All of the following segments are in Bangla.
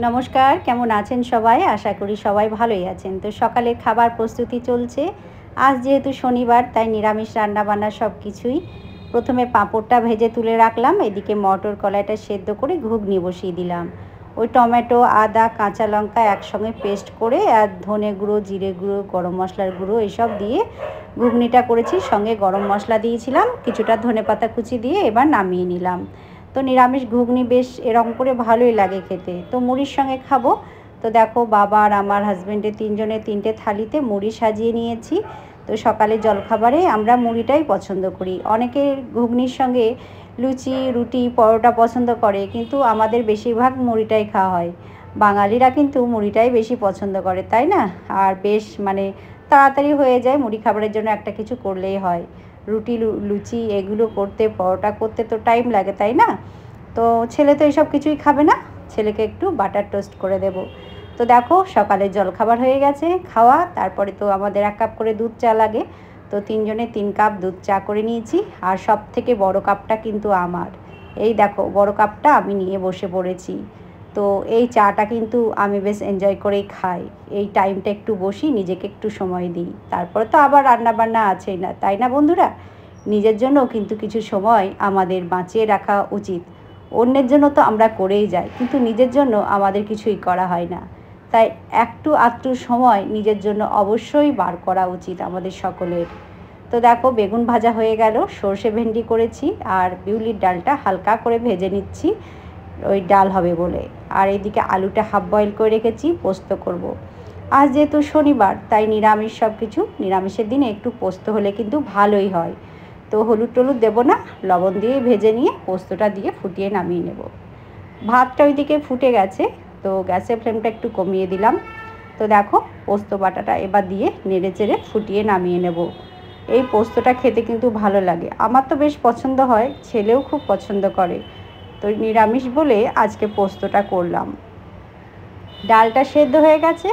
নমস্কার, কেমন আছেন সবাই? আশা করি সবাই ভালোই আছেন। তো সকালের খাবার প্রস্তুতি চলছে। আজ যেহেতু শনিবার তাই নিরামিষ রান্নাবান্না সব কিছুই। প্রথমে পাঁপড়টা ভেজে তুলে রাখলাম, এদিকে মটর কলাইটা সেদ্ধ করে ঘুগনি বসিয়ে দিলাম। ওই টমেটো, আদা, কাঁচা লঙ্কা একসঙ্গে পেস্ট করে আর ধনে গুঁড়ো, জিরে গুঁড়ো, গরম মশলার গুঁড়ো এসব দিয়ে ঘুগনিটা করেছি। সঙ্গে গরম মশলা দিয়েছিলাম, কিছুটা ধনেপাতা কুচি দিয়ে এবার নামিয়ে নিলাম। তো নিরামিষ ঘুগনি বেশ এরকম করে ভালোই লাগে খেতে। তো মুড়ির সঙ্গে খাবো। তো দেখো, বাবা আর আমার হাজব্যান্ডের তিনজনের তিনটে থালিতে মুড়ি সাজিয়ে নিয়েছি। তো সকালে জলখাবারে আমরা মুড়িটাই পছন্দ করি। অনেকে ঘুগনির সঙ্গে লুচি, রুটি, পরোটা পছন্দ করে, কিন্তু আমাদের বেশিরভাগ মুড়িটাই খাওয়া হয়। বাঙালিরা কিন্তু মুড়িটাই বেশি পছন্দ করে, তাই না? আর বেশ তাড়াতাড়ি হয়ে যায়, মুড়ি খাবারের জন্য একটা কিছু করলেই হয়। রুটি, লুচি এগুলো করতে, পরোটা করতে তো টাইম লাগে, তাই না? তো ছেলে তো এসব কিছুই খাবে না, ছেলেকে একটু বাটার টোস্ট করে দেব। তো দেখো, সকালের জলখাবার হয়ে গেছে খাওয়া। তারপরে তো আমাদের 1 কাপ করে দুধ চা লাগে। তো তিনজনে 3 কাপ দুধ চা করে নিয়েছি। আর সব থেকে বড় কাপটা কিন্তু আমার। এই দেখো, বড় কাপটা আমি নিয়ে বসে পড়েছি। তো এই চাটা কিন্তু আমি বেশ এনজয় করেই খাই। এই টাইমটা একটু বসি, নিজেকে একটু সময় দিই। তারপরে তো আবার রান্নাবান্না আছেই না, তাই না বন্ধুরা? নিজের জন্য কিন্তু কিছু সময় আমাদের বাঁচিয়ে রাখা উচিত। অন্যের জন্য তো আমরা করেই যাই, কিন্তু নিজের জন্য আমাদের কিছুই করা হয় না। তাই একটু আধটু সময় নিজের জন্য অবশ্যই বার করা উচিত আমাদের সকলের। তো দেখো, বেগুন ভাজা হয়ে গেল, সর্ষে ভেন্ডি করেছি, আর বিউলির ডালটা হালকা করে ভেজে নিচ্ছি, ওই ডাল হবে বলে। আর এইদিকে আলুটা হাফ বয়েল করে রেখেছি, পোস্ত করব। আজ যেহেতু শনিবার তাই নিরামিষ সব কিছু। নিরামিষের দিনে একটু পোস্ত হলে কিন্তু ভালোই হয়। তো হলুদ টলুদ দেবো না, লবণ দিয়ে ভেজে নিয়ে পোস্তটা দিয়ে ফুটিয়ে নামিয়ে নেব। ভাতটা ওইদিকে ফুটে গেছে, তো গ্যাসের ফ্লেমটা একটু কমিয়ে দিলাম। তো দেখো, পোস্ত বাটাটা এবার দিয়ে নেড়ে চেড়ে ফুটিয়ে নামিয়ে নেব। এই পোস্তটা খেতে কিন্তু ভালো লাগে, আমার তো বেশ পছন্দ হয়, ছেলেও খুব পছন্দ করে। তো নিরামিষ বলে আজকে পোস্তটা করলাম। ডালটা সেদ্ধ হয়ে গেছে,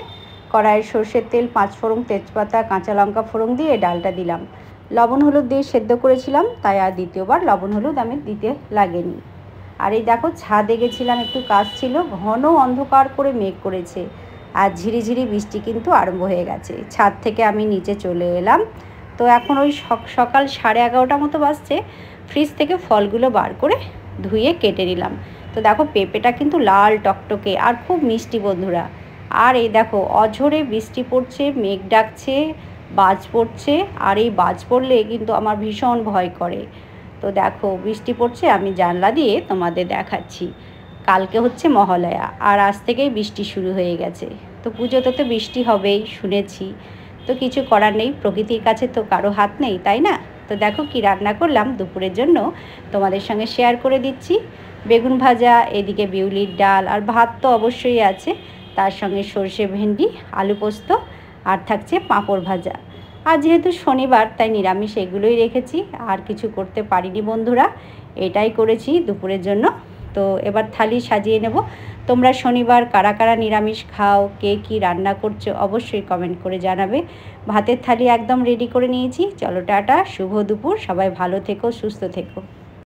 কড়াইয়ে সর্ষের তেল, 5 ফোড়ন, তেজপাতা, কাঁচা লঙ্কা ফোড়ন দিয়ে ডালটা দিলাম। লবণ হলুদ দিয়ে সেদ্ধ করেছিলাম, তাই আর দ্বিতীয়বার লবণ হলুদ আমি দিতে লাগেনি। আর এই দেখো, ছাদে গেছিলাম, একটু কাজ ছিল, ঘন অন্ধকার করে মেঘ করেছে, আর ঝিরিঝিরি বৃষ্টি কিন্তু আরম্ভ হয়ে গেছে। ছাদ থেকে আমি নিচে চলে এলাম। তো এখন ওই সকাল 11:30 মতো বাজছে। ফ্রিজ থেকে ফলগুলো বার করে ধুয়ে কেটে নিলাম। তো দেখো, পেঁপেটা কিন্তু লাল টকটকে আর খুব মিষ্টি বন্ধুরা। আর এই দেখো, অঝোরে বৃষ্টি পড়ছে, মেঘ ডাকছে, বাজ পড়ছে। আর এই বাজ পড়লে কিন্তু আমার ভীষণ ভয় করে। তো দেখো, বৃষ্টি পড়ছে, আমি জানলা দিয়ে তোমাদের দেখাচ্ছি। কালকে হচ্ছে মহালয়া, আর আজ থেকেই বৃষ্টি শুরু হয়ে গেছে। তো পুজোতে তো বৃষ্টি হবেই শুনেছি। তো কিছু করার নেই, প্রকৃতির কাছে তো কারো হাত নেই, তাই না? তো দেখো কি রান্না করলাম দুপুরের জন্য, তোমাদের সঙ্গে শেয়ার করে দিচ্ছি। বেগুন ভাজা, এদিকে বিউলির ডাল, আর ভাত তো অবশ্যই আছে, তার সঙ্গে সর্ষে ভেন্ডি, আলু পোস্ত, আর থাকছে পাঁপড় ভাজা। আর যেহেতু শনিবার তাই নিরামিষ এগুলোই রেখেছি, আর কিছু করতে পারিনি বন্ধুরা, এটাই করেছি দুপুরের জন্য। তো এবার থালি সাজিয়ে নেব। তোমরা শনিবার কারা কারা নিরামিষ খাও, কে কী রান্না করছো অবশ্যই কমেন্ট করে জানাবে। ভাতের থালি একদম রেডি করে নিয়েছি। চলো টাটা, শুভ দুপুর, সবাই ভালো থেকো, সুস্থ থেকো।